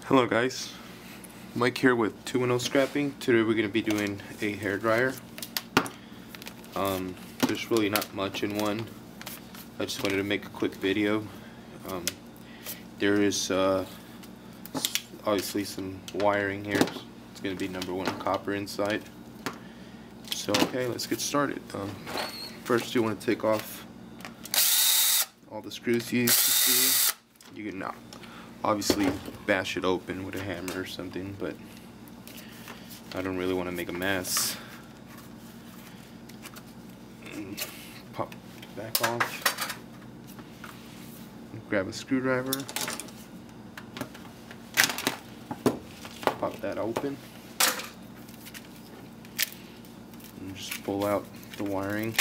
Hello guys, Mike here with 2-0 Scrapping. Today we're going to be doing a hair dryer. There's really not much in one. I just wanted to make a quick video. There is obviously some wiring here. It's going to be number 1 copper inside. So okay, let's get started. First you want to take off all the screws you see. You can obviously bash it open with a hammer or something, but I don't really want to make a mess. And pop it back off. Grab a screwdriver. Pop that open. And just pull out the wiring.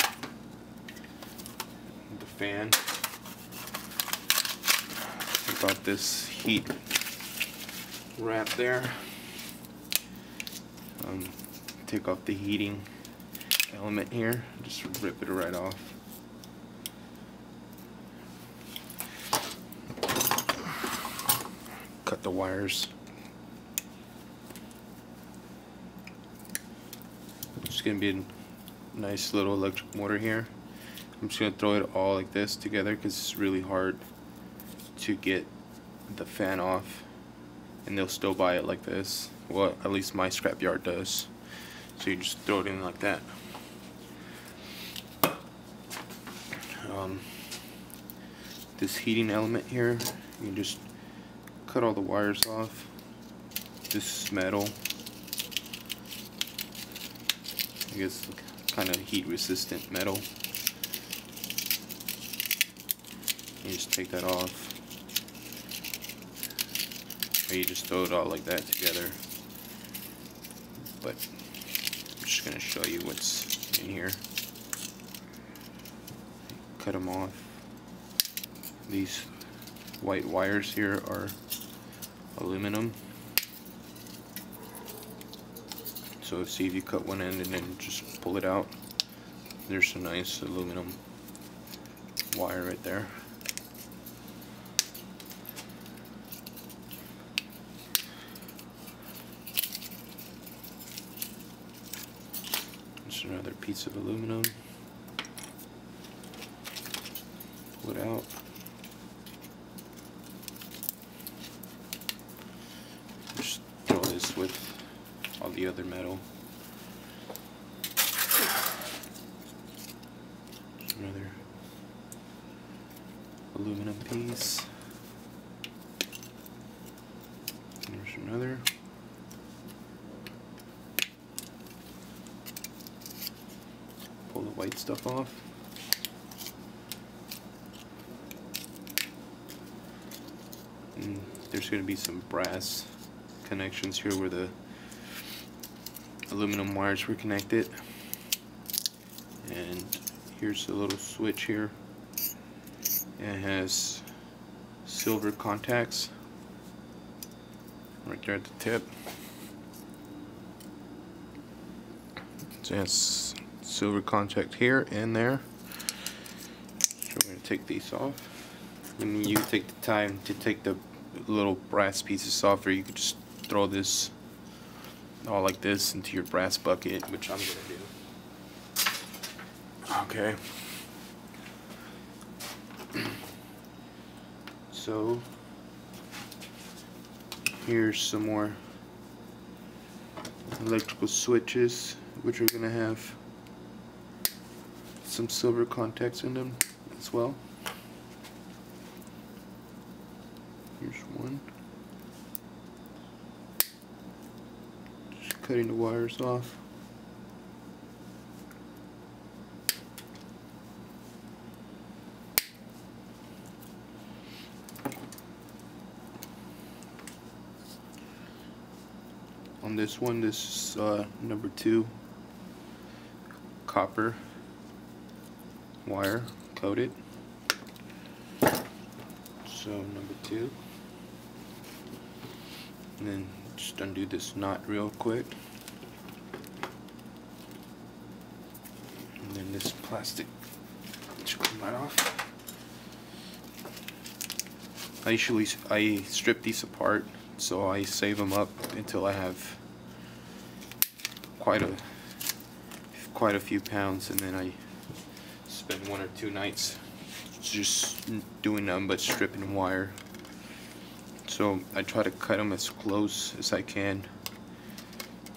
The fan. About this heat wrap there. Take off the heating element here. Just rip it right off. Cut the wires. It's gonna be a nice little electric motor here. I'm just gonna throw it all like this together because it's really hard to get the fan off, and they'll still buy it like this. Well, at least my scrapyard does. So you just throw it in like that. This heating element here, you can just cut all the wires off. This is metal. I guess kind of heat resistant metal. You just take that off. Or you just throw it all like that together. But I'm just going to show you what's in here. Cut them off. These white wires here are aluminum. So see if you cut one end and then just pull it out. There's some nice aluminum wire right there. Another piece of aluminum. Pull it out. Just throw this with all the other metal. Just another aluminum piece. There's another. Pull the white stuff off. And there's going to be some brass connections here where the aluminum wires were connected. And here's a little switch here. It has silver contacts right there at the tip. So it's silver contact here and there. So we're going to take these off. And you take the time to take the little brass pieces off, or you could just throw this all like this into your brass bucket, which I'm going to do. Okay. So here's some more electrical switches, which are going to have some silver contacts in them as well. Here's one. Just cutting the wires off. On this one, this is number 2 copper wire coated. So number 2, and then just undo this knot real quick, and then this plastic should come right off. I strip these apart so I save them up until I have quite a few pounds, and then I spend 1 or 2 nights just doing nothing but stripping wire. So I try to cut them as close as I can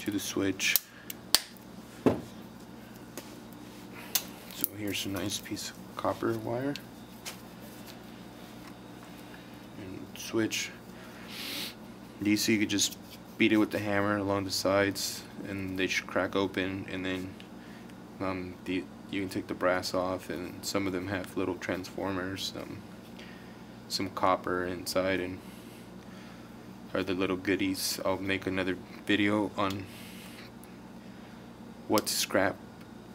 to the switch. So here's a nice piece of copper wire and switch. These, you could just beat it with the hammer along the sides and they should crack open, and then you can take the brass off, and some of them have little transformers, some copper inside, and are the little goodies. I'll make another video on what to scrap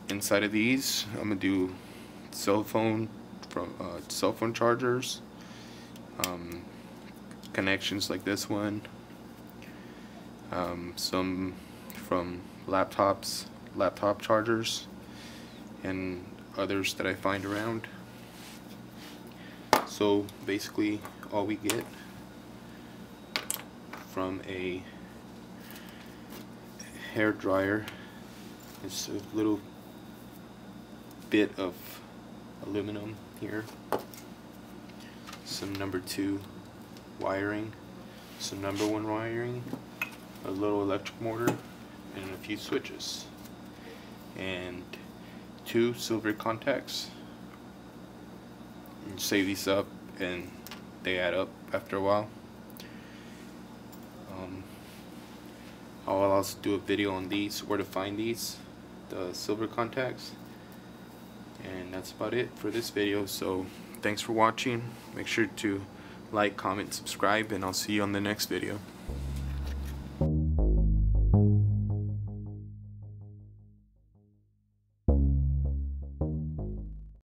inside of these. I'm gonna do cell phone chargers, connections like this one, some from laptop chargers, and others that I find around. So basically all we get from a hair dryer is a little bit of aluminum here, some number 2 wiring, some number 1 wiring, a little electric motor, and a few switches, and 2 silver contacts. You save these up and they add up after a while. I'll also do a video on these, where to find these, the silver contacts, and that's about it for this video. So thanks for watching. Make sure to like, comment, subscribe, and I'll see you on the next video.